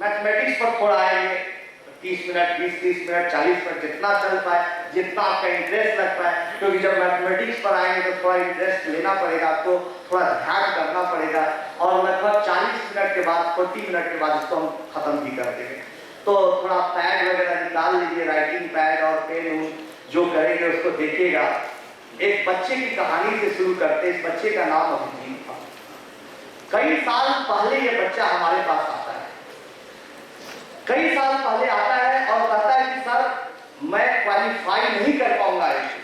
Mathematics पर थोड़ा आएंगे, 30 मिनट, 20-30 मिनट, 40 मिनट, जितना चल पाए, जितना आपका इंटरेस्ट लग पाए, क्योंकि जब मैथमेटिक्स पर आएंगे तो थोड़ा इंटरेस्ट लेना पड़ेगा आपको, थोड़ा ध्यान करना पड़ेगा, और लगभग 40 मिनट के बाद, 40 मिनट के बाद इसको हम खत्म भी कर देंगे। तो थोड़ा पैड वगैरह निकाल लीजिए, राइटिंग पैड और पेन, जो करेंगे उसको देखिएगा। एक बच्चे की कहानी से शुरू करते हैं। इस बच्चे का नाम अभिजीत था। कई साल पहले ये बच्चा हमारे पास आता है, कई साल पहले आता है और कहता है कि सर मैं क्वालिफाई नहीं कर पाऊंगा ऐसे।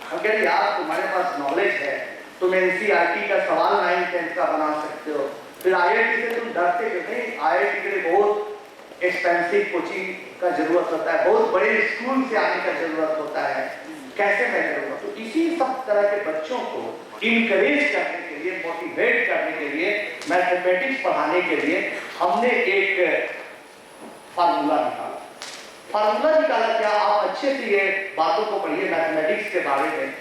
हम कहते यार तुम्हारे पास नॉलेज है, तुम एनसीईआरटी का सवाल 9th-10th का बना सकते हो, फिर आईआईटी से तुम डरते क्यों? नहीं, आईआईटी के लिए बहुत एक्सपेंसिव कोचिंग का जरूरत होता है, बहुत बड़े स्कूल से आने का जरूरत होता है, कैसे मैं करूंगा? तो इसी सब तरह के बच्चों को इनकरेज करने के लिए, मोटिवेट करने के लिए, मैथमेटिक्स पढ़ाने के लिए हमने एक फार्मूला निकाला। फार्मूला निकाला क्या? आप अच्छे से ये बातों को पढ़िए मैथमेटिक्स के बारे में।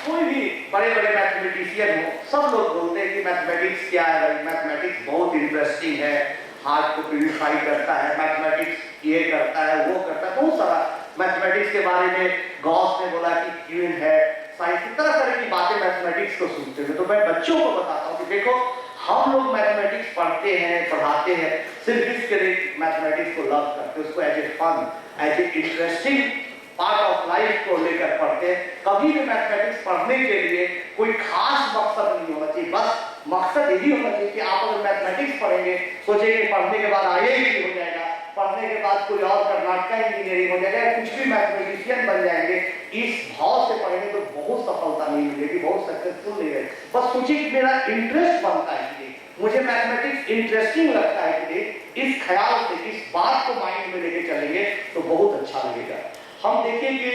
कोई भी बड़े बड़े मैथमेटिशियन हो, सब लोग बोलते हैं कि मैथमेटिक्स क्या है भाई, मैथमेटिक्स बहुत इंटरेस्टिंग है, हार्ट को प्यूरिफाई करता है, मैथमेटिक्स ये करता है, वो करता है, बहुत सारा मैथमेटिक्स के बारे में गॉस ने बोला कि क्वीन है, साइंस की तरह की बातें मैथमेटिक्स को सुनते हैं। तो मैं बच्चों को बताता हूँ कि देखो हम लोग मैथमेटिक्स पढ़ते हैं, पढ़ाते हैं सिर्फ इसके लिए, मैथमेटिक्स को लव करते हैं, उसको as a fun, as a interesting part of life को लेकर पढ़ते हैं। कभी भी मैथमेटिक्स पढ़ने के लिए कोई खास मकसद नहीं होना चाहिए, बस मकसद यही होना चाहिए कि आप अगर मैथमेटिक्स पढ़ेंगे, सोचेंगे पढ़ने के बाद आईआईटी हो जाएगा, पढ़ने के बाद कोई और कर्नाटका इंजीनियरिंग हो जाएगा, कुछ भी मैथमेटिशियन बन जाएंगे, इस भाव से पढ़ेंगे तो बहुत सफलता नहीं मिलेगी, बहुत सक्सेसफुल नहीं रहेगी। बस सोचिए कि मेरा इंटरेस्ट बनता है कि मुझे मैथमेटिक्स इंटरेस्टिंग लगता है कि इस ख्याल से, इस बात को माइंड में लेके चलेंगे तो बहुत अच्छा लगेगा। हम देखिए कि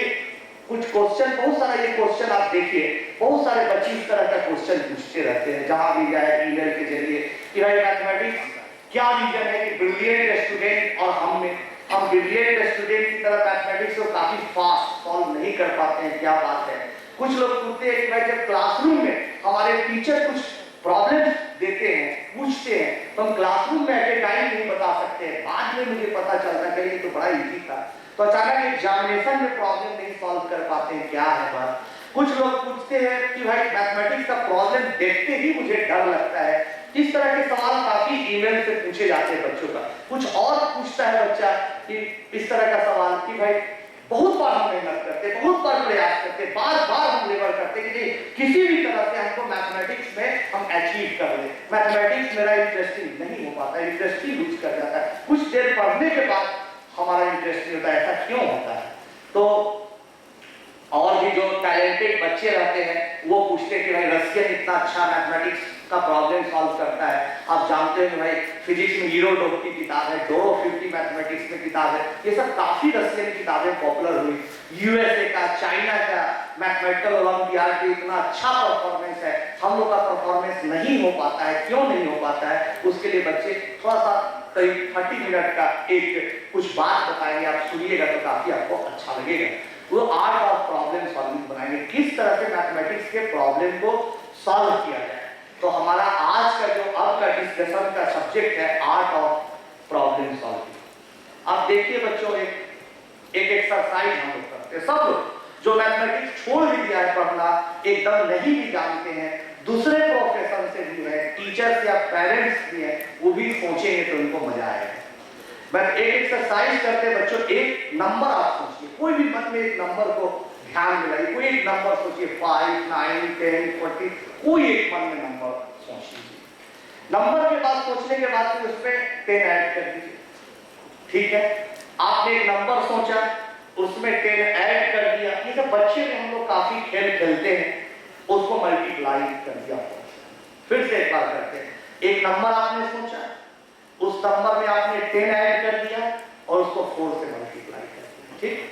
कुछ क्वेश्चन, बहुत सारा ये क्वेश्चन आप देखिए, बहुत सारे बच्चे इस तरह का क्वेश्चन पूछते रहते हैं, जहां भी जाए ईमेल के जरिए कि भाई मैथमेटिक्स क्या रीजन है कि ब्रिलियंट स्टूडेंट और हम ब्रिलियंट स्टूडेंट की तरह मैथमेटिक्स को काफी फास्ट सॉल्व नहीं कर पाते हैं, क्या बात है? कुछ लोग पूछते हैं कि भाई जब क्लासरूम में हमारे टीचर कुछ प्रॉब्लम्स देते हैं, पूछते हैं, तो हम क्लासरूम में एट ए टाइम नहीं बता सकते हैं, बाद में मुझे पता चलता है कि ये तो बड़ा इजी था, तो अचानक एग्जामिनेशन में प्रॉब्लम नहीं सॉल्व कर पाते हैं, क्या है बात? कुछ लोग पूछते हैं कि भाई मैथमेटिक्स का प्रॉब्लम देखते ही मुझे डर लगता है। इस तरह के सवाल काफी ईमेल से पूछे जाते हैं बच्चों का। कुछ और पूछता है बच्चा कि इस तरह का सवाल कि भाई बहुत बार हम मेहनत करते, बहुत बार प्रयास करते, बार बार हम लेबर करते कि नहीं किसी भी तरह से हमको मैथमेटिक्स में हम अचीव कर ले, मैथमेटिक्स मेरा इंटरेस्टिंग नहीं हो पाता, इंटरेस्टिंग लूज कर जाता है, कुछ देर पढ़ने के बाद हमारा इंटरेस्ट नहीं होता, ऐसा क्यों होता है? तो और भी जो टैलेंटेड बच्चे रहते हैं वो पूछते हैं कि भाई रशियन इतना अच्छा मैथमेटिक्स का प्रॉब्लम सॉल्व करता है, आप जानते हैं भाई फिजिक्स में हीरोडोव की किताब है, डोरो 50 मैथमेटिक्स में किताब है, ये सब काफी रशियन किताबें पॉपुलर हुई। यूएसए का, चाइना का मैथमेटिकल ओलंपियाड में इतना अच्छा परफॉर्मेंस है, हम लोग का परफॉर्मेंस नहीं हो पाता है, क्यों नहीं हो पाता है? उसके लिए बच्चे थोड़ा सा करीब 30 मिनट का एक कुछ बात बताएंगे, आप सुनिएगा तो काफी आपको अच्छा लगेगा। वो आर्ट ऑफ प्रॉब्लम सॉल्विंग बनाएंगे, किस तरह से मैथमेटिक्स के प्रॉब्लम को सॉल्व किया जाए। तो हमारा आज का जो अब का डिस्कशन का सब्जेक्ट है आर्ट ऑफ प्रॉब्लम सॉल्विंग। अब देखिए बच्चों, एक एक्सरसाइज हम लोग करते हैं, सब लोग जो मैथमेटिक्स छोड़ भी दिया है पढ़ना, एकदम नहीं भी जानते हैं, दूसरे प्रोफेशन से भी है, टीचर्स या पेरेंट्स भी है, वो भी सोचेंगे तो उनको मजा आएगा। मैं एक एक्सरसाइज करते बच्चों, एक नंबर आप सोचिए, कोई भी मन में एक नंबर को ध्यान में लाइए, कोई एक नंबर सोचिए, 5, 9, 10, 40, कोई एक मन में नंबर सोच लीजिए। नंबर के बाद सोचने के बाद फिर उसमें 10 ऐड कर दीजिए, ठीक है? आपने एक नंबर सोचा, उसमें 10 ऐड कर दिया। ये सब बच्चे में हम लोग काफी खेल खेलते हैं, उसको मल्टीप्लाई कर दिया। फिर से एक बार करते हैं, एक नंबर आपने सोचा, उस नंबर में आपने 10 ऐड कर दिया और उसको 4 से मल्टीप्लाई कर दिया, ठीक?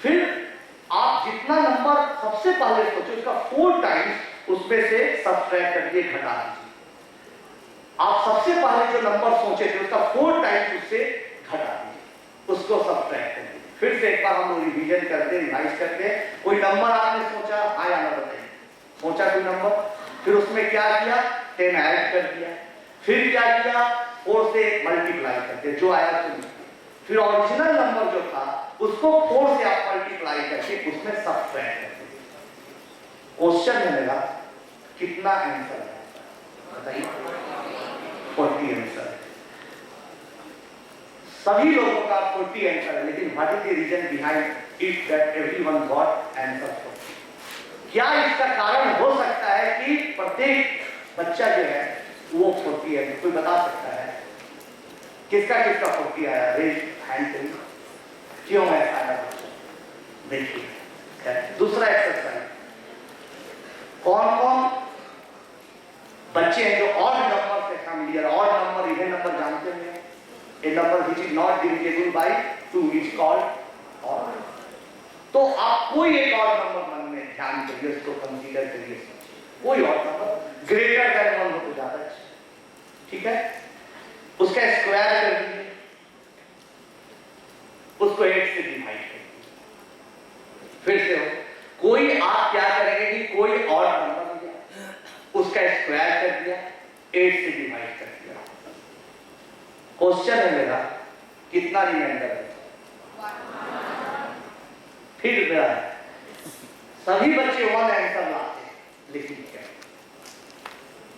फिर आप जितना नंबर सबसे पहले सोचे उसका 4 टाइम्स उसमें से सब्ट्रैक्ट करके घटा दीजिए। आप सबसे पहले जो नंबर सोचे थे उसका 4 टाइम्स उससे घटा दीजिए, उसको सब्ट्रैक्ट कर दीजिए। फिर से एक बार हम लोग रिवीजन करते हैं, रिवाइज करते हैं। कोई नंबर आपने सोचा, हाँ या ना बताइए, सोचा कोई नंबर, फिर उसमें क्या किया, 10 ऐड कर दिया। फिर क्या किया, 4 से मल्टीप्लाई करते, जो आया तो फिर ओरिजिनल नंबर जो था उसको 4 से आप मल्टीप्लाई करके उसमें सब्ट्रैक्ट करते। क्वेश्चन है मेरा, कितना आंसर है बताइए? 40 आंसर है। सभी लोगों का 40 आंसर है, लेकिन what is the reason behind it that everyone got answer 40? क्या इसका कारण हो सकता है कि प्रत्येक बच्चा जो है वो 40 है? कोई बता सकता है किसका किसका 40 आया? रेज हैंड करिए। क्यों ऐसा आया? देखिए दूसरा एक्सरसाइज, कौन कौन बच्चे हैं जो ऑड नंबर से familiar? Odd number, even number जानते हैं? A number which is not divisible by 2 is called odd. तो आप कोई एक और नंबर मन में ध्यान करिए, उसको कंसीडर करिए, कोई और नंबर ग्रेटर देन 1 हो तो ज्यादा अच्छा, ठीक है? उसका स्क्वायर कर दीजिए, उसको 8 से डिवाइड कर दीजिए। फिर से हो, कोई आप क्या करेंगे कि कोई और नंबर लिया, उसका स्क्वायर कर दिया, 8 से डिवाइड कर दिया। क्वेश्चन है मेरा, कितना रिमाइंडर है? फिर मेरा सभी बच्चे 1 आंसर लाते हैं, लेकिन क्या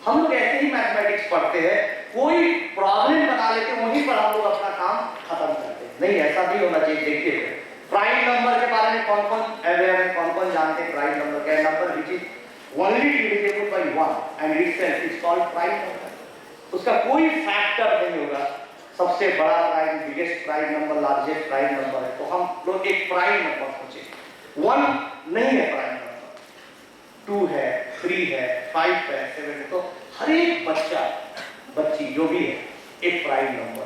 हम लोग ऐसे ही मैथमेटिक्स पढ़ते हैं, कोई प्रॉब्लम बना लेते हैं, वहीं पर हम लोग अपना काम खत्म करते हैं। नहीं, ऐसा नहीं होना चाहिए। देखिए प्राइम नंबर के बारे में कौन कौन अवेयर है, कौन कौन जानते हैं? प्राइम नंबर क्या है? Number which is only divisible by 1 and itself is called prime number. उसका कोई फैक्टर नहीं होगा। सबसे बड़ा prime, biggest prime number, largest prime number है, तो हम लोग एक प्राइम नंबर सोचे। 1 नहीं है प्राइम नंबर, 2 है, 3 है, 5 है, 7 है। तो हर एक बच्चा बच्ची जो भी है एक प्राइम नंबर।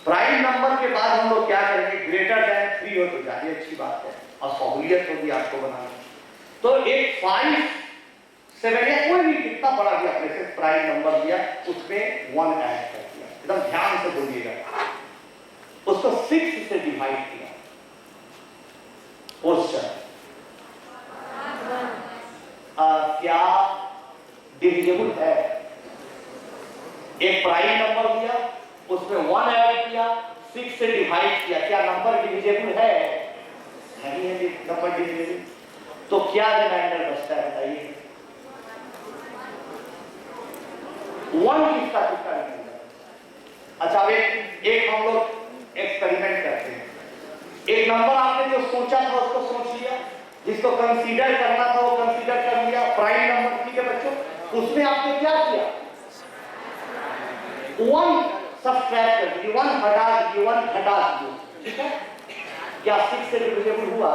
प्राइम नंबर के बाद हम लोग क्या करेंगे? ग्रेटर देन 3 हो तो ज्यादा अच्छी बात है और सहूलियत होगी आपको बनाने। तो एक 5, 7 या कोई भी कितना बड़ा भी आपने से प्राइम नंबर दिया, उसमें 1 ऐड कर दिया। एकदम ध्यान से बोलिएगा। उसको 6 से डिवाइड किया। क्वेश्चन, क्या डिविजिबल है? एक प्राइम नंबर दिया, उसमें 1 ऐड किया, 6 से डिवाइड किया, क्या नंबर डिविजिबल है? नहीं है नंबर डिविजिबल। तो क्या रिमाइंडर बचता है बताइए? 1 किसका किसका रिमाइंडर? अच्छा, एक हम लोग एक्सपेरिमेंट करते हैं। एक नंबर आपने जो सोचा था उसको सोच लिया, जिसको कंसीडर करना था वो कंसीडर कर लिया, प्राइम नंबर। ठीक है बच्चों, उसमें आपने क्या किया? 1 सब्ट्रैक्ट कर दिया, 1 हटा दिया, 1 हटा दिया, ठीक है? क्या 6 से डिविजिबल हुआ?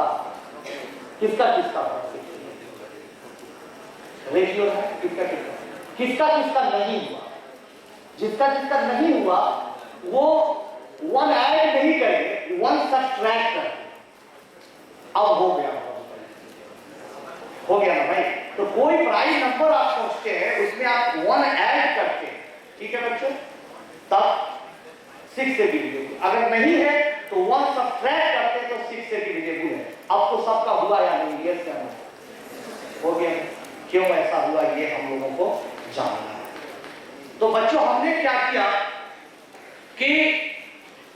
किसका किसका रेशियो है? किसका किसका किसका किसका नहीं हुआ? जिसका जिसका नहीं हुआ वो 1 ऐड नहीं करेंगे, 1 सब्ट्रैक्ट करेंगे। अब हो गया ना भाई? तो कोई प्राइम नंबर आप सोचते हैं, उसमें आप 1 ऐड करते हैं, ठीक है बच्चों, तब 6 से डिविजिबल। अगर नहीं है तो 1 सब्ट्रैक्ट करते तो 6 से डिविजिबल है। अब तो सबका हुआ या नहीं? यस या नो? हो गया। क्यों ऐसा हुआ ये हम लोगों को जानना है। तो बच्चों हमने क्या किया कि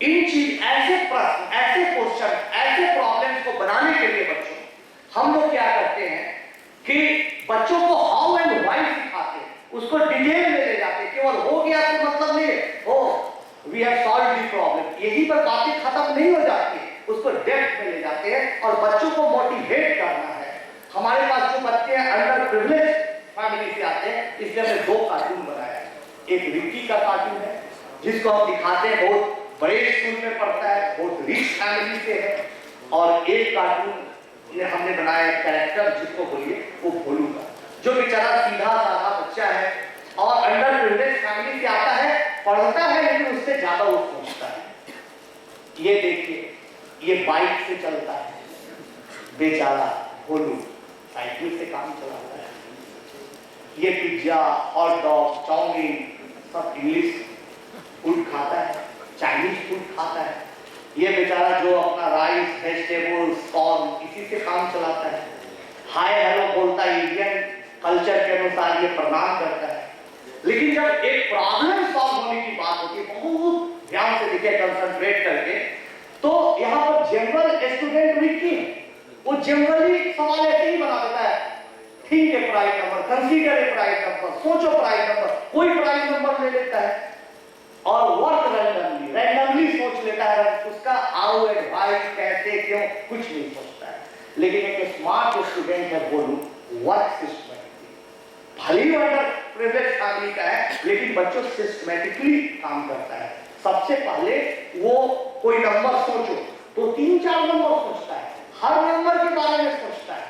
इन चीज, ऐसे प्रश्न, ऐसे क्वेश्चन, ऐसे प्रॉब्लम्स को बनाने के लिए बच्चों हम लोग क्या करते हैं कि बच्चों को हाउ एंड व्हाई सिखाते हैं, उसको डिटेल में ले जाते हैं। केवल हो गया तो मतलब नहीं है, oh we have solved the problem, यही पर बातें खत्म नहीं हो जाती, उसको डेप्थ में ले जाते हैं और बच्चों को मोटिवेट करना है। हमारे पास जो बच्चे हैं अंडर प्रिविलेज फैमिली से आते हैं, इसलिए हमने 2 कार्टून बनाया। एक रिक्की का कार्टून है जिसको हम दिखाते हैं, बहुत बड़े स्कूल में पढ़ता है, बहुत रिच फैमिली से है। और एक कार्टून हमने बनाया कैरेक्टर जिसको बोलिए वो भोलू का, जो बेचारा सीधा साधा बच्चा है और अंडर प्रिविलेज फैमिली से आता है, पढ़ता है, लेकिन उससे ज्यादा वो सोचता है। ये देखिए, ये बाइक से चलता है बेचारा भोलू, साइकिल से काम चलाता है। ये पिज्जा, हॉट डॉग, चाउमीन सब इंग्लिश फूड खाता है, चाइनीज फूड खाता है। ये बेचारा जो अपना राइस, वेजिटेबल्स, कॉर्न, इसी से काम चलाता है। हाय हेलो बोलता है, इंडियन कल्चर के अनुसार ये प्रणाम करता है। लेकिन जब एक प्रॉब्लम सॉल्व होने की बात होती है, बहुत ध्यान से देखिए, कंसंट्रेट करके, तो यहां पर जनरल स्टूडेंट विकी वो जनरली सवाल ऐसे ही बना देता है, think A prime number, consider a prime number, सोचो प्राइम नंबर, कोई प्राइम नंबर ले लेता है और वर्क रैंडमली सोच लेता है, उसका हाउ एंड व्हाई, कैसे, क्यों, कुछ नहीं सोचता है। लेकिन एक स्मार्ट स्टूडेंट है, वो वर्क सिस्टमैटिकली, भले ही अंडर प्रिविलेज्ड फैमिली का है, लेकिन बच्चों सिस्टमैटिकली काम करता है। सबसे पहले वो कोई नंबर सोचो तो 3-4 नंबर सोचता है, हर नंबर के बारे में सोचता है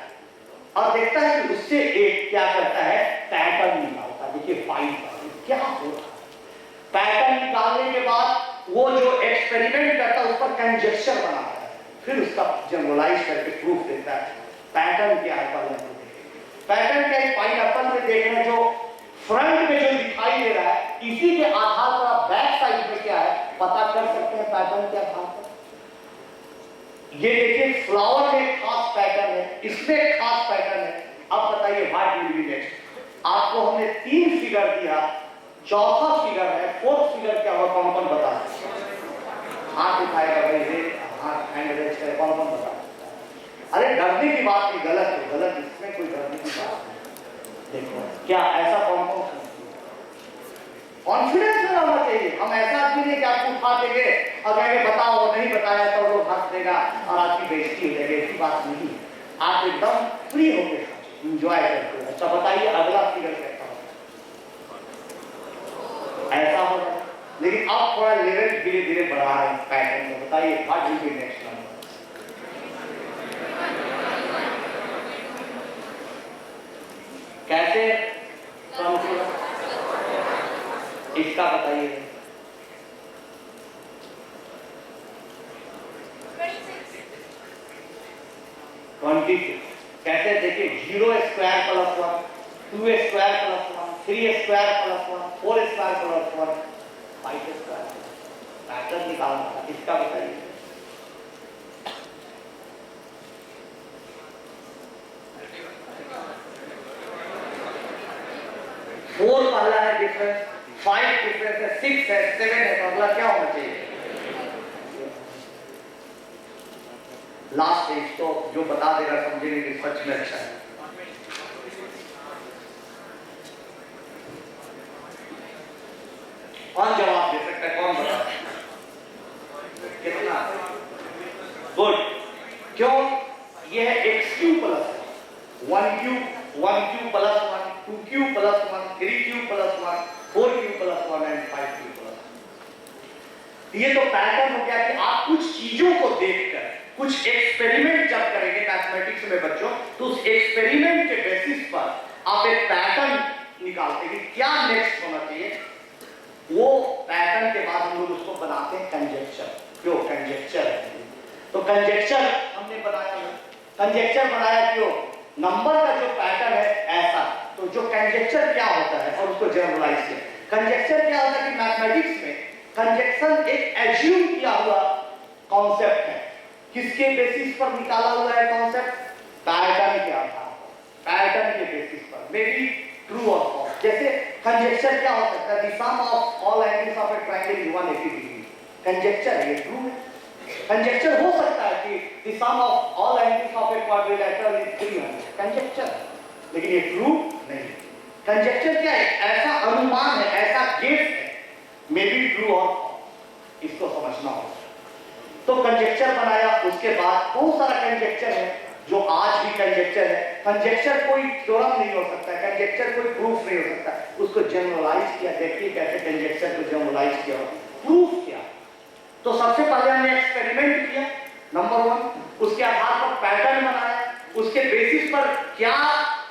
और देखता है कि उससे एक क्या करता है, पैटर्न निकालता है। देखिए क्या हो रहा है, पैटर्न निकालने के बाद वो जो एक्सपेरिमेंट करता है उस पर कंजेक्चर बनाता है, फिर उसका जनरलाइज करके प्रूफ देता है। पैटर्न क्या है, पैटर्न क्या है, पाइनएप्पल में देख रहे हैं, जो फ्रंट में जो दिखाई दे रहा है, इसी के आधार पर आप बैक साइड में क्या है पता कर सकते हैं पैटर्न के आधार पर। ये देखिए फ्लावर में खास पैटर्न है, इसमें एक खास पैटर्न है। अब बताइए व्हाट विल बी नेक्स्ट। आपको हमने 3 फिगर दिया, चौथा फिगर है, फोर्थ फिगर क्या होगा, कौन बता सकता है? हाथ उठाएगा भाई, हाथ हैंड रेज करे, कौन बता सकता है? अरे डरने की बात नहीं, गलत है, गलत, इसमें कोई डरने की बात नहीं। देखो क्या ऐसा कौन कॉन्फिडेंस में रहना चाहिए। हम ऐसा आदमी नहीं कि आपको उठा देंगे और कहेंगे बताओ, नहीं बताया तो लोग हंस देगा और आपकी बेइज्जती हो जाएगी, ऐसी बात नहीं है। आप एकदम फ्री होकर एंजॉय करते हो। अच्छा बताइए अगला फिगर कैसा होगा, ऐसा होगा। लेकिन आप थोड़ा लेवल धीरे धीरे बढ़ा रहे हैं पैटर्न में। बताइए what will be next number, कैसे इसका बताइए। 26 कैसे, देखिए 0 square plus 1, 2 square plus 1, 3 square plus 1, 4 square plus 1, 5 square. Pattern निकालना था, इसका बताइए। फोर पहला है डिफरेंस, 5 डिफरेंस है, 6 है, 7 है, तो अगला क्या होना चाहिए? लास्ट स्टेज तो जो बता देगा समझेंगे कि सच में अच्छा है। कौन जवाब दे सकता है, कौन बता? कितना गुड, क्यों? यह है x cube plus 1 cube, 1 cube plus 1, 2 cube plus 1, 3 cube plus 1, 4 cube plus 1 and 5 cube plus 1। ये तो पैटर्न हो गया कि आप कुछ चीजों को देखकर कुछ एक्सपेरिमेंट जब करेंगे मैथमेटिक्स में बच्चों, तो उस एक्सपेरिमेंट के बेसिस पर आप एक पैटर्न निकालते हैं कि क्या नेक्स्ट होना चाहिए। वो पैटर्न के बाद हम लोग उसको बनाते हैं कंजेक्चर। क्यों कंजेक्चर है? तो कंजेक्चर हमने बनाया, कंजेक्चर बनाया क्यों? नंबर का जो पैटर्न है ऐसा, तो जो कंजेक्चर क्या होता है और उसको जनरलाइज किया। कंजेक्चर क्या होता है कि मैथमेटिक्स में कंजेक्शन एक एज्यूम किया हुआ कॉन्सेप्ट है। किसके बेसिस पर निकाला हुआ है कॉन्सेप्ट? पैटर्न के आधार पर, पैटर्न के बेसिस पर, मे बी ट्रू और फॉल्स। जैसे कंजेक्चर क्या हो सकता है? The sum of all angles of a triangle is 180 degree. Conjecture है, ये ट्रू है। कंजेक्चर हो सकता है कि the sum of all angles of a quadrilateral is 300, conjecture, लेकिन ये ट्रू नहीं। कंजेक्चर क्या है? ऐसा अनुमान है, ऐसा गेस है, मे बी ट्रू और फॉल्स, इसको समझना होगा। तो कंजेक्चर बनाया, उसके बाद बहुत सारा कंजेक्चर है जो आज भी कंजेक्चर है। कंजेक्चर कोई थ्योरम नहीं हो सकता, कंजेक्चर कोई प्रूफ नहीं हो सकता, उसको जनरलाइज किया। देखिए कैसे कंजेक्चर को जनरलाइज किया, प्रूफ किया। तो सबसे पहले हमने एक्सपेरिमेंट किया नंबर 1, उसके आधार पर पैटर्न बनाया, उसके बेसिस पर क्या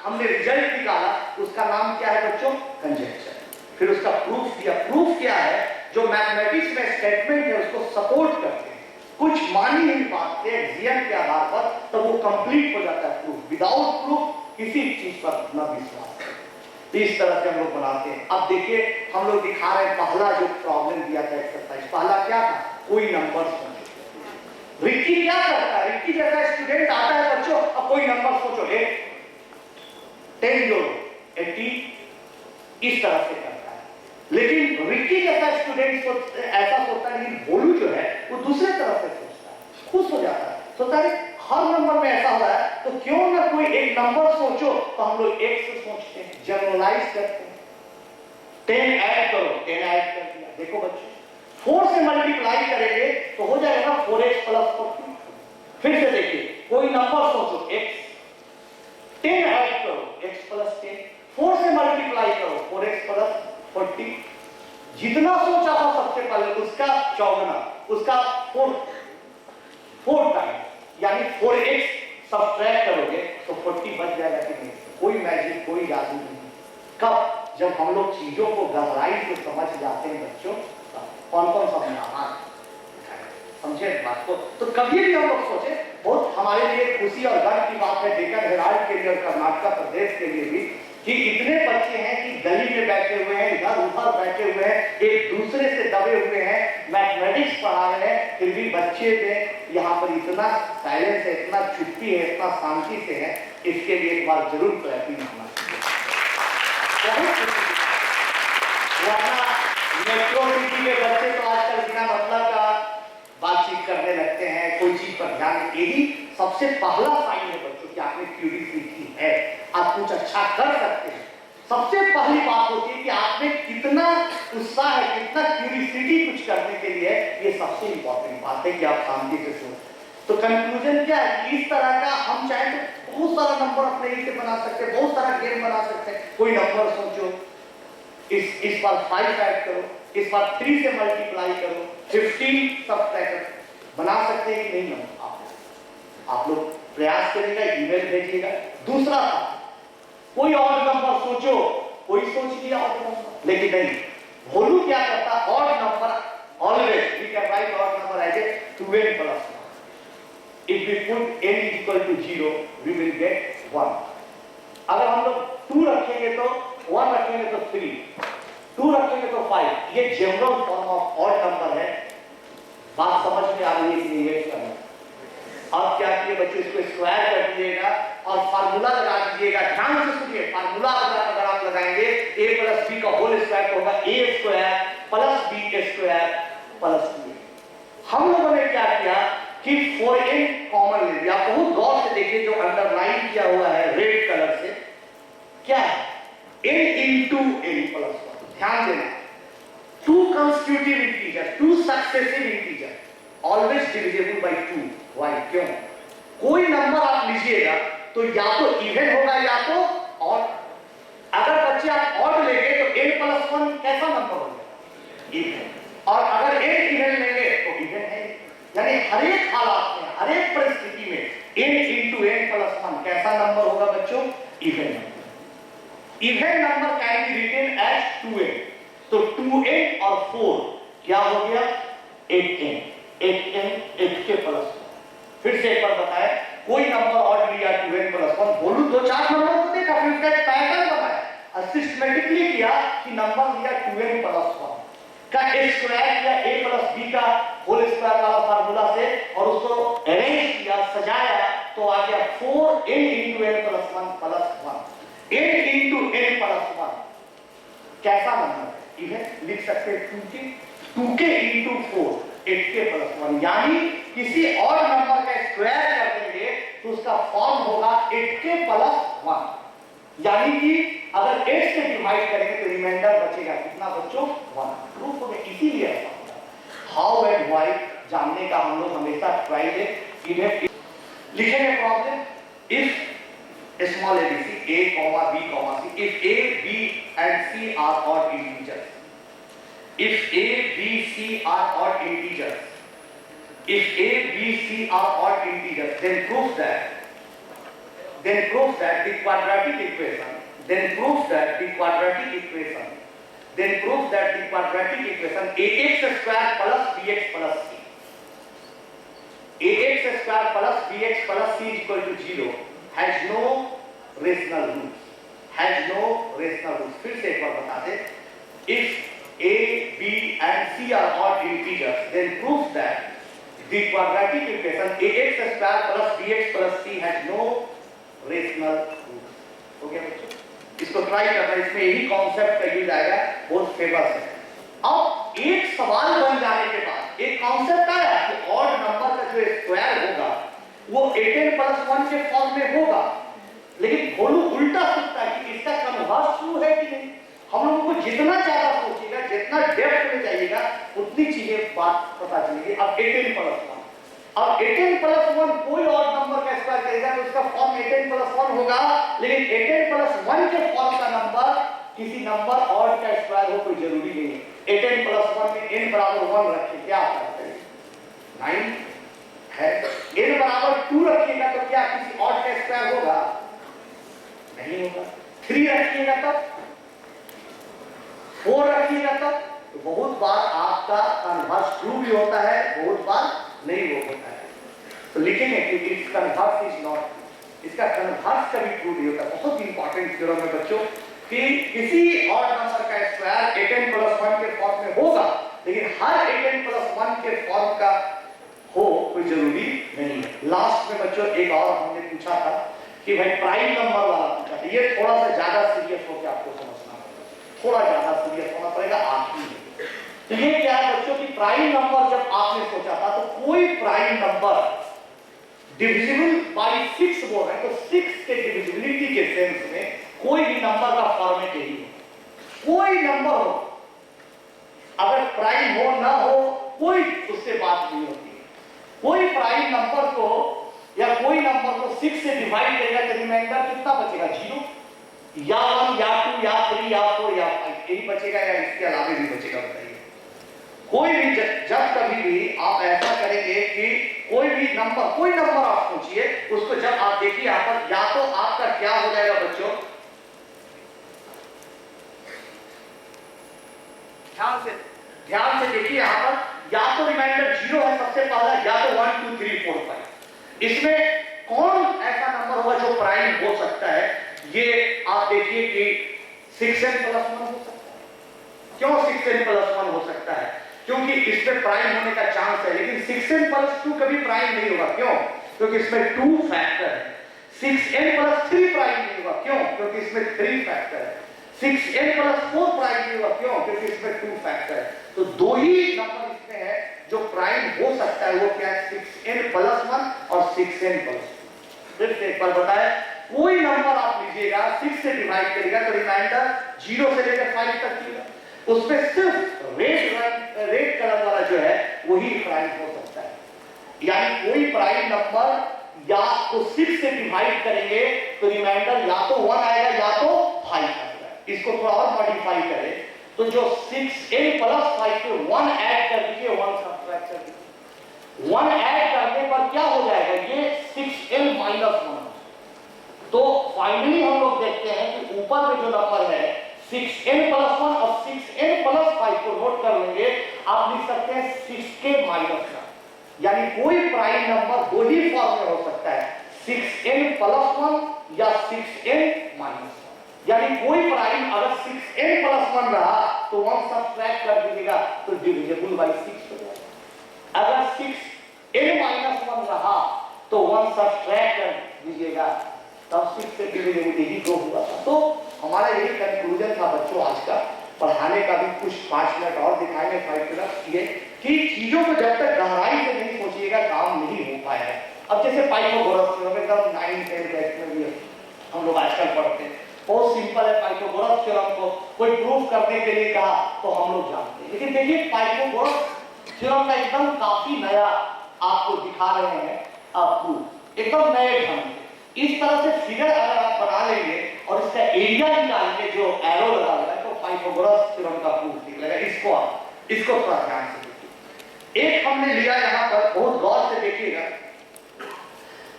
हमने रिजल्ट निकाला, उसका नाम क्या है बच्चों? कंजेक्चर। फिर उसका प्रूफ दिया। प्रूफ क्या है? जो मैथमेटिक्स में स्टेटमेंट है उसको सपोर्ट करते हैं, कुछ मानी हुई बात के एक्सियम के आधार पर, तो वो कंप्लीट हो जाता है प्रूफ। विदाउट प्रूफ किसी चीज पर न विश्वास। इस तरह से हम लोग बनाते हैं। अब देखिए हम लोग दिखा रहे हैं, पहला जो प्रॉब्लम दिया था एक्सरसाइज, पहला क्या था? कोई नंबर सोचो। रिक्की क्या करता है? रिक्की जैसा स्टूडेंट आता है बच्चों, अब कोई नंबर सोचो, 10 जोड़ो 80, इस तरह से करता है। ऐसा स्टूडेंट ऐसा सोचता है, लेकिन भोलू जो है वो दूसरे तरफ से सोचता है, खुश हो जाता है, सोचता है हर नंबर में ऐसा हो रहा है तो क्यों ना कोई एक नंबर सोचो। तो हम लोग एक से सोचते हैं, जनरलाइज करते हैं। 10 ऐड करो, 10 ऐड कर दिया। देखो बच्चों, 4 से मल्टीप्लाई करेंगे तो हो जाएगा ना 4x प्लस 40। फिर से देखिए, कोई नंबर सोचो x, 10 ऐड करो x प्लस 10, 4 से मल्टीप्लाई करो 4x प्लस 40। जितना सोचा था सबसे पहले उसका चौगुना, उसका 4 टाइम्स, यानी 4x सब्ट्रैक्ट करोगे तो 40 बच जाएगा कि नहीं। कोई मैजिक, कोई जादू नहीं। कब? जब हम लोग चीजों को गहराई से समझ जाते हैं बच्चों। कौन कौन समझा, समझे बात को? तो कभी भी हम लोग सोचे, बहुत हमारे लिए खुशी और गर्व की बात है डेक्कन हेराल्ड के लिए और कर्नाटक प्रदेश के लिए भी, कि इतने बच्चे हैं कि गली में बैठे हुए हैं, इधर उधर बैठे हुए हैं, एक दूसरे से दबे हुए हैं, मैथमेटिक्स पढ़ा रहे हैं, फिर भी बच्चे में यहाँ पर इतना साइलेंस है, इतना चुप्पी है, इतना शांति से है। इसके लिए एक बार जरूर क्लैपिंग होना चाहिए। वरना मेट्रो सिटी के बच्चे तो आजकल बिना मतलब का बातचीत करने लगते हैं, कोई चीज पर ध्यान। यही सबसे पहला साइन है बच्चों कि आपने क्यूरियोसिटी है, आप कुछ अच्छा कर सकते हैं। सबसे पहली बात होती है कि आप में कितना उत्साह है, कितना क्यूरियोसिटी कुछ करने के लिए। ये सबसे इंपॉर्टेंट बात है कि आप शांति से सोचें। तो कंक्लूजन क्या है कि इस तरह का हम चाहे तो बहुत सारा नंबर अपने लिए बना सकते हैं, बहुत सारा गेम बना सकते हैं। कोई नंबर सोचो, इस बार 5 ऐड करो, इस बार 3 से मल्टीप्लाई करो, 15 सब्ट्रैक्ट बना सकते हैं कि नहीं? आप लोग प्रयास करिएगा, ईमेल भेजिएगा। दूसरा था, कोई और नंबर सोचो, कोई सोच लिया और नंबर, लेकिन नहीं, भोलू क्या करता? Odd number always we can write odd number as a 2n plus 1। If we put n equal to 0 we will get 1। अगर हम लोग 2 रखेंगे तो 1 रखेंगे तो 3, 2 रखेंगे तो 5। ये general form of odd number है। बात समझ में आ रही है कि नहीं? ये करना। अब क्या किए बच्चों, इसको स्क्वायर कर दीजिएगा और फार्मूला लगा दीजिएगा। ध्यान से सुनिए, फार्मूला अगर आप लगाएंगे a प्लस b का होल स्क्वायर तो होगा a square plus b square plus 2। हम लोगों ने क्या किया कि 4n कॉमन ले लिया। बहुत गौर से देखिए, जो अंडरलाइन किया हुआ है रेड कलर से, क्या है? n into n plus 1। ध्यान देना, 2 consecutive integers, 2 successive integers always divisible by 2। Why? क्यों? कोई नंबर आप लीजिएगा तो या तो इवन होगा या तो ऑड। अगर बच्चे आप ऑड लेंगे तो n प्लस 1 कैसा नंबर होगा? इवन। और अगर n इवन लेंगे तो इवन है। यानी हर एक हालात में, हर एक परिस्थिति में n into n प्लस 1 कैसा नंबर होगा बच्चों? Even number. Even number can be written as 2n। तो 2n और 4 क्या हो गया? 8n। 8n 8k plus 1। फिर से एक बार बताएं, कोई नंबर ऑड लिया 2n प्लस 1, बोलूं 2-4 नंबर को देखा, फिर उसका एक पैटर्न बनाया और सिस्टमैटिकली किया कि नंबर लिया 2n प्लस 1 का स्क्वायर किया a प्लस b का होल स्क्वायर वाला फार्मूला से और उसको अरेंज किया, सजाया, तो आ गया 4n into n plus 1 plus 1। n into n plus 1 कैसा नंबर है? इवन लिख सकते हैं 2k into 4 8k प्लस 1। यानी किसी और नंबर का स्क्वायर कर देंगे तो उसका फॉर्म होगा 8k प्लस 1। यानी कि अगर 8 से डिवाइड करेंगे तो रिमाइंडर बचेगा कितना बच्चों? 1। प्रूफ हो गया। इसीलिए ऐसा होता है। हाउ एंड व्हाई जानने का हम लोग हमेशा ट्राई करें। लिखेंगे problem, if small abc a, b, c, if a, b and c are odd integers, if a, b, c are odd integers, if a, b, c are odd integers, then prove that the quadratic equation, then prove that the quadratic equation ax square plus bx plus c, ax square plus bx plus c is equal to 0 has no rational roots, फिर से एक बार बता दे, if a, b and c are odd integers, then prove that the quadratic equation ax square plus bx plus c has no rational roots। हो गया बच्चों? इसको try करना, इसमें यही कॉन्सेप्ट का यूज आएगा, बहुत फेमस है। अब अब एक सवाल बन जाने के बाद एक कॉन्सेप्ट आया कि ऑड नंबर का जो स्क्वायर होगा वो 18 प्लस 1 के फॉर्म में होगा, लेकिन भोलू उल्टा सोचता है कि इसका कन्वर्स ट्रू है कि नहीं। हम लोगों को जितना ज्यादा सोचेगा, जितना डेप्थ में जाइएगा, उतनी चीजें बात पता चलेगी। अब 18 प्लस 1, अब 18 प्लस 1 कोई और नंबर का स्क्वायर करेगा तो उसका फॉर्म 18 प्लस 1 होगा, लेकिन 18 प्लस 1 के फॉर्म का नंबर किसी नंबर और का स्क्वायर हो कोई जरूरी नहीं है। 18 प्लस 1 में n बराबर 1 रखें, क्या आता है 9 है। n बराबर 2 रखिएगा तो क्या किसी और का स्क्वायर होगा? नहीं होगा। 3 रखिएगा तब, 4 रखिएगा तब, तो बहुत बार आपका कन्वर्स ट्रू भी होता है, बहुत बार नहीं वो होता है। तो लिखेंगे कि इट्स कन्वर्स इज नॉट, इसका कन्वर्स कभी ट्रू नहीं होता। बहुत इंपॉर्टेंट थ्योरम है बच्चों कि किसी और नंबर का स्क्वायर 18 प्लस 1 के फॉर्म में होगा, लेकिन हर 18 प्लस 1 के फॉर्म का हो कोई जरूरी नहीं है। लास्ट में बच्चों एक और हमने पूछा था कि भाई प्राइम नंबर वाला पूछा था, ये थोड़ा सा ज्यादा सीरियस होकर आपको समझना पड़ेगा, थोड़ा ज्यादा सीरियस होना पड़ेगा आखिरी। तो ये क्या है बच्चों की प्राइम नंबर जब आपने सोचा था तो कोई प्राइम नंबर डिविजिबल बाय 6 बोल रहे हैं, तो 6 के डिविजिबिलिटी के सेंस में कोई भी नंबर का फॉर्मेट यही है। कोई नंबर हो, अगर प्राइम हो ना हो कोई उससे बात नहीं होती। कोई प्राइम नंबर को या कोई नंबर को 6 से डिवाइड करेगा तो रिमाइंडर कितना बचेगा? 0 या 1 या 2 या 3 या 4 या 5 यही बचेगा या इसके अलावा भी बचेगा? बताइए। कोई भी जब कभी भी आप ऐसा करेंगे कि कोई भी नंबर, कोई नंबर आप सोचिए, उसको जब आप देखिए यहां पर, या तो आपका क्या हो जाएगा बच्चों, ध्यान से देखिए यहां पर, या तो रिमाइंडर 0 है सबसे पहला, या तो 1 2 3 4 5। इसमें कौन ऐसा नंबर होगा जो प्राइम हो सकता है? ये आप देखिए कि 6n प्लस 1 हो सकता है। क्यों 6n प्लस 1 हो सकता है? क्योंकि इसमें प्राइम होने का चांस है, लेकिन 6n प्लस 2 कभी प्राइम नहीं होगा। क्यों? क्योंकि इसमें 2 फैक्टर है। 6n प्लस 3 प्राइम नहीं होगा। क्यों? क्योंकि इसमें 3 फैक्टर है। 6n प्लस 4 प्राइम नहीं होगा। क्यों? क्योंकि इसमें 2 फैक्टर है। तो दो ही नंबर इसमें है जो प्राइम हो सकता है, वो क्या है? 6n प्लस 1 और 6n प्लस 2। फिर से एक बार बताएं, कोई नंबर आप लीजिएगा 6 से डिवाइड करिएगा तो रिमाइंडर 0 से लेकर 5 तक की, उसमें सिर्फ रेड कलर वाला जो है वही प्राइम हो सकता है। यानी कोई प्राइम नंबर या तो 6 से डिवाइड करेंगे तो रिमाइंडर या तो 1 आएगा या तो 5 आएगा। इसको थोड़ा और मॉडिफाई करें तो जो 6n प्लस 5 पे 1 ऐड कर दीजिए, 1 सब्ट्रैक्ट कर दीजिए। 1 ऐड करने पर क्या हो जाएगा? ये 6n माइनस 1। तो फाइनली हम लोग देखते हैं कि ऊपर में जो नंबर है 6n प्लस 1 और 6n प्लस 5 को नोट कर लेंगे, आप लिख सकते हैं 6k माइनस 1। यानी कोई प्राइम नंबर दो ही फॉर्म में हो सकता है, 6n प्लस 1 या 6n माइनस 1। यानी कोई प्राइम अगर 6n प्लस 1 रहा तो 1 सब्ट्रैक्ट कर दीजिएगा तो डिविजिबल बाय 6 हो जाएगा। अगर 6n माइनस 1 रहा तो 1 सब्ट्रैक्ट कर दीजिएगा, तब 6 से डिविजिबल यही दो हुआ था। तो हमारा यही कंक्लूजन था बच्चों आज का। पढ़ाने का भी कुछ 5 मिनट और दिखाएंगे 5 मिनट, ये कि चीजों को जब तक गहराई से नहीं सोचिएगा काम नहीं हो पाएगा। अब जैसे पाइथागोरस थ्योरम एकदम 9 10 बैच में भी हम लोग आजकल पढ़ते हैं, बहुत सिंपल है। पाइथागोरस थ्योरम को कोई प्रूफ करने के लिए कहा तो हम लोग जानते हैं, लेकिन देखिए पाइथागोरस थ्योरम का एकदम काफी नया आपको दिखा रहे हैं प्रूफ, एकदम नए ढंग से। इस तरह से फिगर अगर आप बना लेंगे और इसका एरिया निकालेंगे जो एरो लगा हुआ है, तो पाइथागोरस थ्योरम का प्रूफ निकलेगा। इसको थोड़ा ध्यान से देखिए। एक हमने लिया यहाँ पर, बहुत गौर से देखिएगा,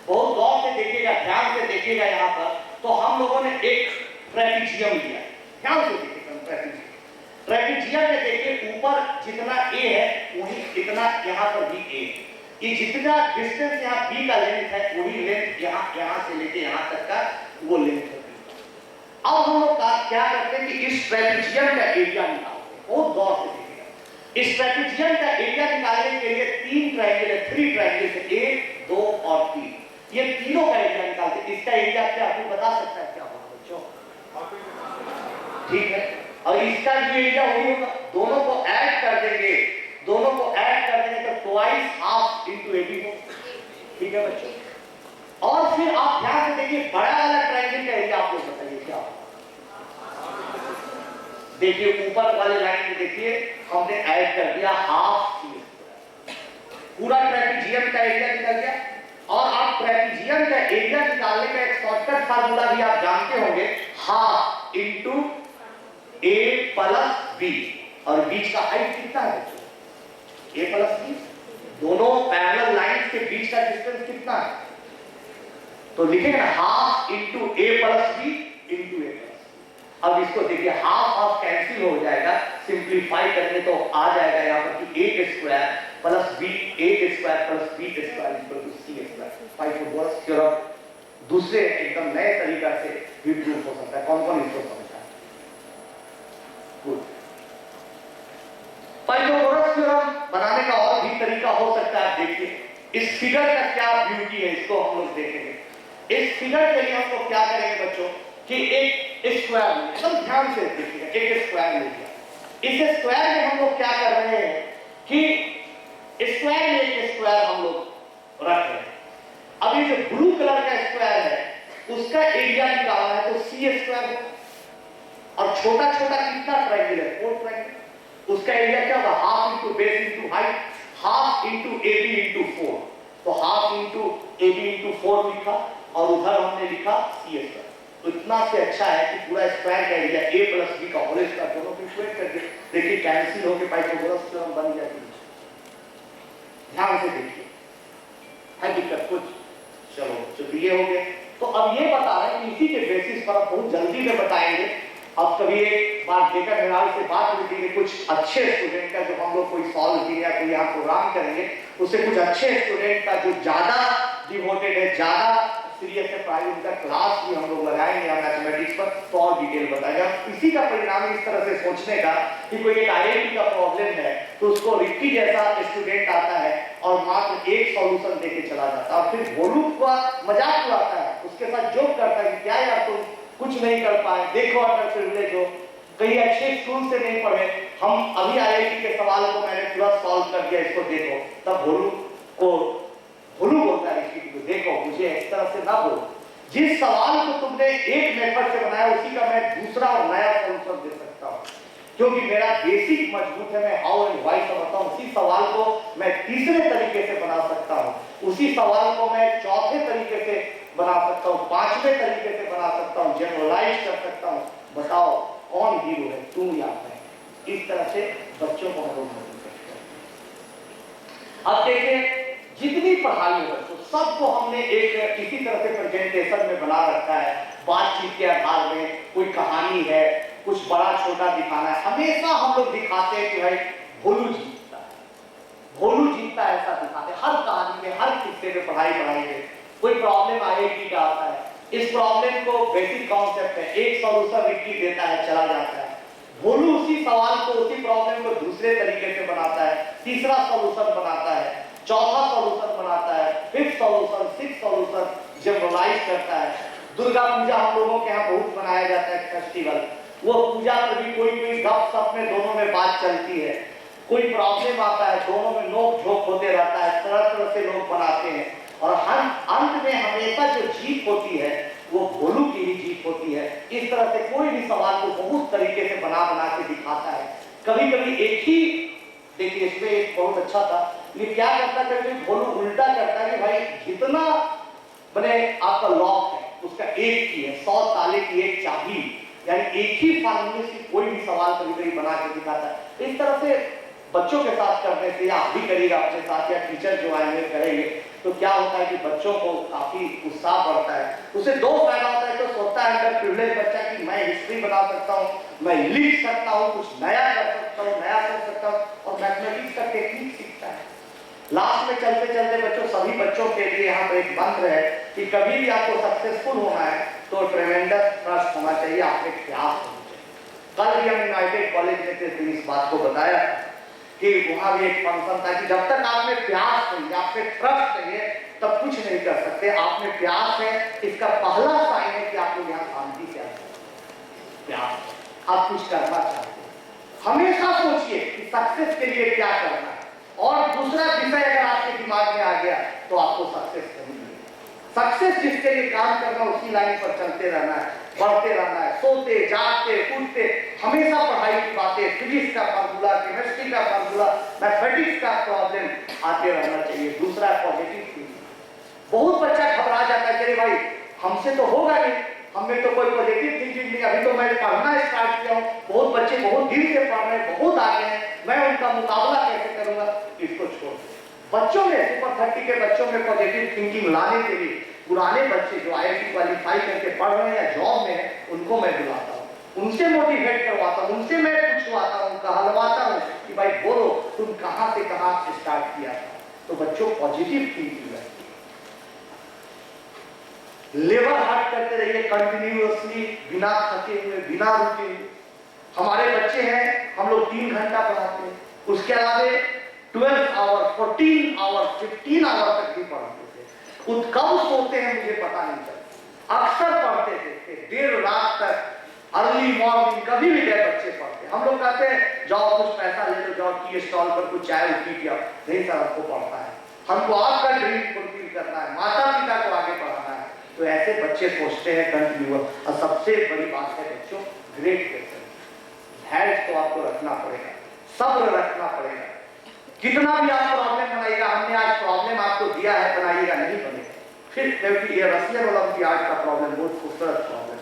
बहुत गौर से देखिएगा, ध्यान से देखिएगा। यहाँ पर तो हम लोगों ने एक ट्रेपेजियम लिया, ध्यान से देखिएगा। ट्रेपेजियम में देखिए ऊपर जितना ए है वही इतना यहाँ पर भी ए, ये जितना डिस्टेंस यहाँ बी का लेंथ है वही लेंथ यहाँ से लेके यहाँ तक का वो लेंथ है। अब हम लोग क्या करते हैं कि इस ट्रेपेजियम का एरिया निकालते हैं। बहुत गौर से देखिएगा। इस ट्रेपेजियम का एरिया निकालने के लिए 3 ट्रायंगल है, 3 ट्रायंगल है, 1 2 और 3, ये तीनों का एरिया निकालते हैं। इसका एरिया क्या आपको बता सकता है क्या होगा बच्चों? ठीक है, और इसका भी एरिया वही होगा, दोनों को ऐड कर देंगे, दोनों को ऐड कर देंगे तो ट्वाइस हाफ इंटू AB हो। ठीक है बच्चों, और फिर आप ध्यान से देखिए बड़ा वाला ट्रायंगल का एरिया आप लोग बताइए क्या होगा। देखिए ऊपर वाले लाइन में देखिए हमने ऐड कर दिया हाफ C स्क्वायर, पूरा ट्रेपेजियम का एरिया निकल गया। और आप ट्रेपेजियम का एरिया निकालने का एक शॉर्टकट फार्मूला भी आप जानते होंगे, half into A plus B, और बीच का हाइट कितना है बच्चों? A प्लस B, दोनों पैरेलल लाइंस के बीच का डिस्टेंस कितना है? तो लिखेंगे ना half into A plus B into A plus. अब इसको देखिए हाफ हाफ कैंसिल हो जाएगा, सिंप्लीफाई करने तो आ जाएगा यहाँ पर कि A square plus B, A square plus B square equal to C square. Pythagoras theorem दूसरे एकदम नए तरीका से भी प्रूफ हो सकता है। कौन कौन इसको समझता है? गुड। पाइथागोरस थ्योरम बनाने का और भी तरीका हो सकता है। देखिए इस फिगर का क्या ब्यूटी है, इसको हम लोग देखेंगे। इस फिगर के लिए हम लोग क्या करेंगे बच्चों कि एक स्क्वायर में, एकदम ध्यान से देखिएगा, एक स्क्वायर ले लिया। इस स्क्वायर में हम लोग क्या कर रहे हैं कि स्क्वायर में एक स्क्वायर हम लोग रख रहे हैं। अब ये जो ब्लू कलर का स्क्वायर है उसका एरिया निकालना है तो C स्क्वायर है, और छोटा छोटा कितना ट्रायंगल है? 4 ट्रायंगल। उसका एरिया क्या होगा? Half into base into height, half into AB into 4। तो हाफ इंटू AB इंटू 4 लिखा, और उधर हमने लिखा C स्क्वायर। तो इतना से अच्छा है कि पूरा स्क्वायर का एरिया A प्लस B का होल स्क्वायर दोनों को इक्वेट करके देखिए कैंसिल होकर पाइथागोरस थ्योरम बन जाती है। ध्यान से देखिए, है दिक्कत कुछ? चलो ये हो गए। तो अब ये बता रहे हैं कि इसी के बेसिस पर आप बहुत जल्दी में बताएंगे। अब कभी एक बार जेकर निराल से बात हुई थी, कुछ अच्छे स्टूडेंट का जो हम लोग कोई सॉल्व किए या कोई यहाँ प्रोग्राम करेंगे, उससे कुछ अच्छे स्टूडेंट का जो ज्यादा डिवोटेड है, ज्यादा सीरियस है पढ़ाई, उनका क्लास भी हम लोग लगाएंगे मैथमेटिक्स पर, तो और डिटेल बताएगा। इसी का परिणाम इस तरह से सोचने का कि कोई एक IIT का प्रॉब्लम है तो उसको रिक्की जैसा स्टूडेंट आता है और मात्र एक सॉल्यूशन देके चला जाता है, और फिर भोलू का मजाक उड़ाता है, उसके साथ जोक करता है कि क्या यार तुम कुछ नहीं कर पाए, देखो अंडर प्रिविलेज हो, कहीं अच्छे स्कूल से नहीं पढ़े, हम अभी IIT के सवाल को मैंने पूरा सॉल्व कर दिया, इसको देखो। तब भोलू बोलता है कि देखो मुझे इस तरह से ना बोलो, जिस सवाल को तुमने एक मेथड से बनाया उसी का मैं दूसरा और नया सॉल्यूशन दे सकता हूँ, क्योंकि मेरा बेसिक मजबूत है, मैं हाउ एंड व्हाई समझता हूँ। उसी सवाल को मैं तीसरे तरीके से बना सकता हूँ, उसी सवाल को मैं चौथे तरीके से बना सकता हूँ, पांचवें तरीके से बना सकता हूँ, जनरलाइज कर सकता हूँ। बताओ कौन हीरो है, तुम या मैं? इस तरह से बच्चों को हम लोग मदद करते हैं। अब देखिए जितनी पढ़ाई है बच्चों सबको हमने एक इसी तरह से प्रेजेंटेशन में बना रखा है, बातचीत के आधार में कोई कहानी है, कुछ बड़ा छोटा दिखाना है। हमेशा हम लोग दिखाते हैं कि भाई भोलू जीतता है, भोलू जीतता है, ऐसा दिखाते हैं हर कहानी में, हर किस्से में, पढ़ाई में। कोई प्रॉब्लम IIT का आता है, इस प्रॉब्लम को बेसिक कॉन्सेप्ट है, एक सॉल्यूशन रिक्की देता है, चला जाता है। भोलू उसी सवाल को, उसी प्रॉब्लम को दूसरे तरीके से बनाता है, तीसरा सॉल्यूशन बनाता है, चौथा सॉल्यूशन बनाता है, fifth solution, sixth solution generalize करता है। दुर्गा पूजा हम लोगों के यहाँ बहुत मनाया जाता है फेस्टिवल, वो पूजा में भी कोई गपशप में दोनों में बात चलती है, कोई प्रॉब्लम आता है, दोनों में नोक झोंक होते रहता है, तरह तरह से लोग बनाते हैं, और अंत में हमेशा जो जीत होती है वो भोलू की ही जीत होती है। इस तरह से कोई भी सवाल को बहुत तरीके से बना के दिखाता है। कभी कभी एक ही, देखिए इसमें एक बहुत अच्छा था, ये क्या करता है, कभी भोलू उल्टा करता है कि भाई जितना बने आपका लॉक है उसका एक की है, 100 ताले की एक चाबी, यानी एक ही फार्मूले से कोई भी सवाल कभी कभी बना के दिखाता है। इस तरह से बच्चों के साथ करने से, या आप भी करिएगा अपने साथ, या टीचर जो आएंगे करेंगे, तो क्या होता है कि बच्चों को काफी उत्साह बढ़ता है। उसे दो फायदा होता है, तो सोचता है अंडर प्रिविलेज बच्चा कि मैं हिस्ट्री बना सकता हूँ, मैं लिख सकता हूँ, कुछ नया कर सकता हूँ, नया कर सकता हूँ, और मैथमेटिक्स का टेक्निक सीखता है। लास्ट में चलते चलते बच्चों, सभी बच्चों के लिए यहाँ पर एक मंत्र है कि कभी भी आपको सक्सेसफुल होना है तो ट्रेमेंडस ट्रस्ट होना चाहिए, आपके प्रयास होना चाहिए। कल भी हम यूनाइटेड कॉलेज में थे, इस बात को बताया कि वहां भी एक फंक्शन था कि जब तक आप में प्यास नहीं है, आप में ट्रस्ट नहीं है, तब कुछ नहीं कर सकते। आप में प्यास है, इसका पहला साइन है कि आप लोग यहाँ शांति से आते हैं, प्यास, आप कुछ करना चाहते हैं। हमेशा सोचिए कि सक्सेस के लिए क्या करना है, और दूसरा विषय अगर आपके दिमाग में आ गया तो आपको सक्सेस नहीं मिलेगी। सक्सेस जिसके लिए काम करना, उसी लाइन पर चलते रहना है, बढ़ते रहना है, सोते जागते उठते हमेशा पढ़ाई की बातें, फिजिक्स का फार्मूला, केमिस्ट्री का फार्मूला, मैथमेटिक्स का प्रॉब्लम आते रहना चाहिए। दूसरा पॉजिटिव थिंकिंग। बहुत बच्चा घबरा जाता है कि अरे भाई हमसे तो होगा नहीं, हमें तो कोई पॉजिटिव थिंकिंग नहीं, अभी तो मैं पढ़ना स्टार्ट किया हूँ, बहुत बच्चे बहुत दिन से पढ़ रहे हैं, बहुत आगे हैं, मैं उनका मुकाबला कैसे करूंगा। इसको छोड़ दो। बच्चों में, सुपर 30 के बच्चों में पॉजिटिव थिंकिंग लाने के लिए पुराने बच्चे जो IIT क्वालिफाई करके पढ़ रहे हैं या जॉब में है, उनको मैं बुलाता हूँ, उनसे मोटिवेट करवाता हूँ, उनसे मैं पूछवाता हूँ, कहलवाता हूँ कि भाई बोलो तुम कहाँ से कहाँ स्टार्ट किया था। तो बच्चों पॉजिटिव थिंकिंग है। लेबर हार्ड करते रहिए कंटिन्यूअसली, बिना थके हुए, बिना रुके हुए। हमारे बच्चे हैं, हम लोग 3 घंटा पढ़ाते हैं, उसके अलावा 12 आवर, 14 आवर, 15 आवर तक भी पढ़ाते थे। खुद कब सोते हैं मुझे पता नहीं चलता, अक्सर पढ़ते थे देर रात तक, अर्ली मॉर्निंग, कभी भी गए बच्चे पढ़ते। हम लोग कहते हैं जाओ कुछ पैसा ले लो, जाओ टी स्टॉल पर कुछ चाय पी के आओ। नहीं सर, हमको पढ़ता है, हमको आपका ड्रीम फुलफिल करना है, माता पिता को आगे बढ़ाना है। तो ऐसे बच्चे सोचते हैं कंटिन्यूअस। और सबसे बड़ी बात है बच्चों, ग्रेट पेशेंस, धैर्य तो आपको रखना पड़ेगा, सब्र रखना पड़ेगा। कितना भी आप प्रॉब्लम बनाइएगा, हमने आज प्रॉब्लम आपको दिया है, बनाइएगा नहीं बनेगा। फिर क्योंकि ये रशियन ओलंपियाड का प्रॉब्लम बहुत खूबसूरत प्रॉब्लम,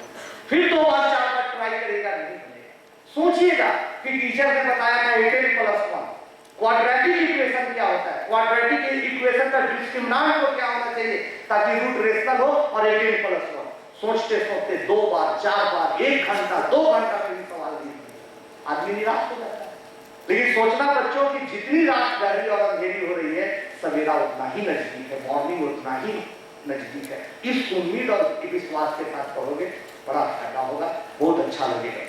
फिर 2 बार 4 बार ट्राई करेगा, नहीं बनेगा। सोचिएगा कि टीचर ने बताया था 18+1 क्वाड्रेटिक इक्वेशन क्या होता है, क्वाड्रेटिक इक्वेशन का डिस्क्रिमिनेंट को क्या होना चाहिए ताकि रूट रेशनल हो, और 18+1 सोचते सोचते 2 बार 4 बार 1 घंटा 2 घंटा में भी सवाल नहीं, आदमी निराश हो जाता है। लेकिन सोचना बच्चों की जितनी रात गहरी और अंधेरी हो रही है, सवेरा उतना ही नजदीक है, मॉर्निंग उतना ही नजदीक है। इस उम्मीद और विश्वास के साथ पढ़ोगे, बड़ा फायदा होगा, बहुत अच्छा लगेगा।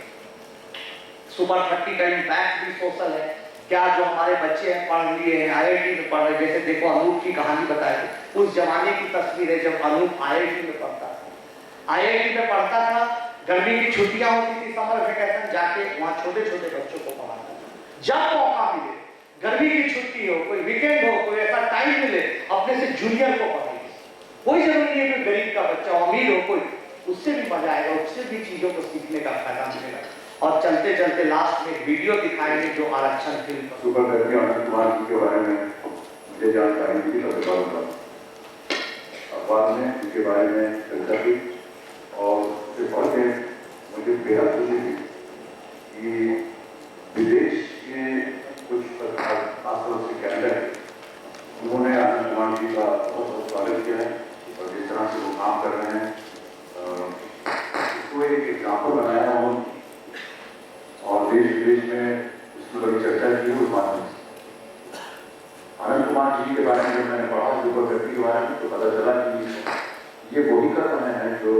सुपर 30 का इम्पैक्ट भी सोशल है। क्या जो हमारे बच्चे हैं पढ़ लिए हैं, IIT में पढ़ रहे, जैसे देखो अनूप की कहानी बताई थी, उस जमाने की तस्वीर है जब अनूप IIT में पढ़ता था। IIT में पढ़ता था, गर्मी की छुट्टियां होती थी, समर वेकेशन, जाके वहाँ छोटे छोटे बच्चों को पढ़ाता था। जब मौका मिले, गर्मी की छुट्टी हो, कोई वीकेंड हो, कोई ऐसा टाइम मिले, अपने से जूनियर को पढ़ाइए। कोई जरूरी नहीं है कि गरीब का बच्चा अमीर हो, कोई उससे भी मजा आएगा, उससे भी चीजों को सीखने का फायदा मिलेगा। और चलते चलते लास्ट में वीडियो दिखाएंगे जो आरक्षण फिल्म पर। सुपर करके अनंत कुमार जी के बारे में मुझे जानकारी मिली, अखबार में उनके बारे में चर्चा की, और उसे पढ़ के मुझे बेहद खुशी थी कि विदेश के कुछ खासतौर से कैनेडा, उन्होंने अनंत कुमार जी का बहुत बहुत स्वागत किया है, और जिस तरह से वो काम कर रहे हैं उसको एक एग्जाम्पल बनाया उन्होंने, और देश विदेश में इसकी बड़ी चर्चा की उस माध्यम से। अनंत कुमार जी के बारे में जब मैंने पढ़ा, सुपर 30 के बारे में, तो पता चला कि ये वही कर रहे हैं जो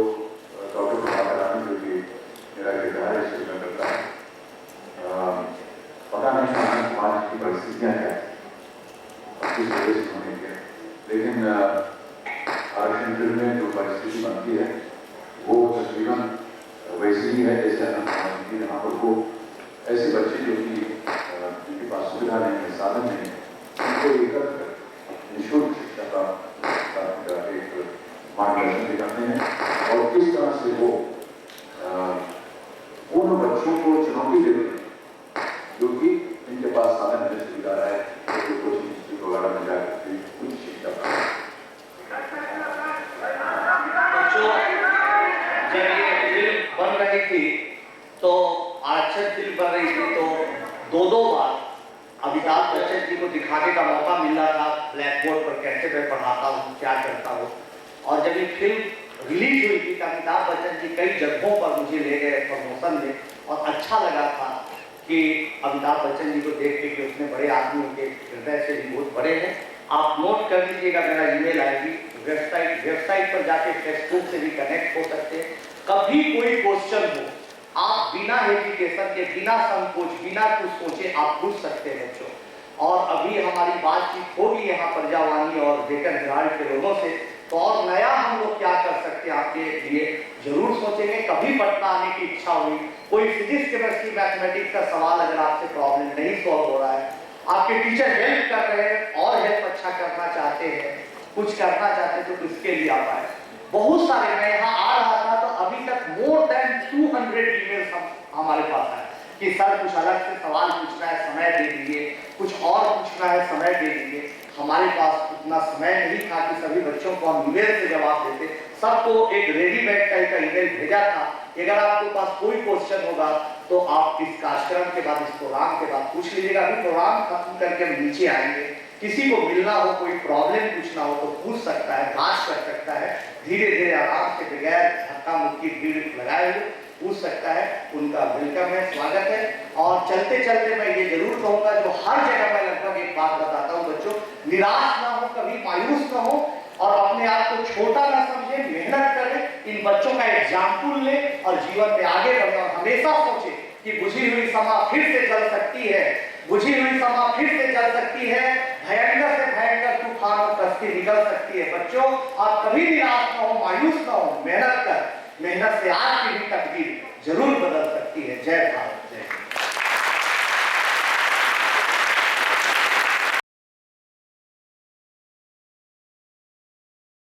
डॉक्टर प्रभाकर रानी, जो कि मेरा किरदार है, इसमें करता है। पता नहीं अनंत कुमार जी की परिस्थितियाँ क्या है, किस वजह से होने के, लेकिन आरक्षण फिल्म में जो परिस्थिति बनती है वो तकरीबन वैसी ही है जैसे अनंत कुमार जी यहाँ पर वो ऐसे बच्चे जो कि जिनके पास सुविधा नहीं है, साधन नहीं है, उनको एकत्र निःशुल्क शिक्षा का एक मार्गदर्शन दिखाते हैं, और किस तरह से वो उन बच्चों को चुनौती देते हैं जो कि इनके पास साधन नहीं, सुविधा है, तो कोचिंग इंस्टीट्यूट वगैरह में जाकर कुछ शिक्षा प्राप्त। जब ये फिल्म बन रही थी तो आरक्षण फिल्म बन रही थी, तो 2 बार अमिताभ बच्चन जी को दिखाने का मौका मिल रहा था, ब्लैक बोर्ड पर कैसे मैं पढ़ाता हूँ, क्या करता हूँ। और जब ये फिल्म रिलीज हुई थी तो अमिताभ बच्चन जी कई जगहों पर मुझे ले गए प्रमोशन में, और अच्छा लगा था कि अमिताभ बच्चन जी को देख के कि उसने बड़े आदमी के हृदय से भी बहुत बड़े हैं। आप नोट कर लीजिएगा, मेरा ईमेल आईडी, वेबसाइट पर जाके फेसबुक से भी कनेक्ट हो सकते हैं। कभी कोई क्वेश्चन हो, आप बिना हेजिटेशन के, बिना संकोच, बिना कुछ सोचे आप पूछ सकते हैं बच्चों। और अभी हमारी बातचीत होगी यहाँ प्रजावाणी और डेक्कन हेराल्ड के लोगों से, तो और नया हम लोग क्या कर सकते हैं आपके लिए जरूर सोचेंगे। कभी पटना आने की इच्छा हुई, कोई फिजिक्स केमिस्ट्री मैथमेटिक्स का सवाल अगर आपसे प्रॉब्लम नहीं सॉल्व हो रहा है, आपके टीचर हेल्प कर रहे हैं और हेल्प अच्छा करना चाहते हैं, कुछ करना चाहते हैं, तो किसके लिए आप आए। बहुत सारे, मैं यहाँ आ रहा था तो अभी तक मोर देन 200 ईमेल्स हमारे पास आए कि सर कुछ अलग से सवाल पूछना है, समय दे दीजिए, कुछ और पूछना है, समय दे दीजिए। हमारे पास उतना समय नहीं था कि सभी बच्चों को हम ईमेल से जवाब देते, सबको एक रेडीमेड टाइप का ईमेल भेजा था। अगर आपके पास कोई क्वेश्चन होगा तो आप इस कार्यक्रम के बाद, इस प्रोग्राम के बाद पूछ लीजिएगा। अभी प्रोग्राम खत्म करके हम नीचे आएंगे, किसी को मिलना हो, कोई प्रॉब्लम पूछना हो तो पूछ सकता है, बात कर सकता है, धीरे धीरे आराम से बगैर धक्का मुक्की भीड़ लगाए हुए पूछ सकता है। उनका वेलकम है, स्वागत है। और चलते चलते मैं ये जरूर कहूंगा, जो हर जगह मैं लगभग एक बात बताता हूँ, बच्चों निराश ना हो, कभी मायूस ना हो और अपने आप को छोटा ना समझे, मेहनत करें, इन बच्चों का एग्जाम्पल ले और जीवन में आगे बढ़े। और हमेशा सोचे कि बुझी हुई समा फिर से जल सकती है, बुझी हुई समा फिर से जल सकती है, भयंकर से भयंकर तूफान और कश्ती निकल सकती है। बच्चों आप कभी निराश ना हो, मायूस ना हो, मेहनत कर, मेहनत से आज की भी तकदीर जरूर बदल सकती है। जय भारत।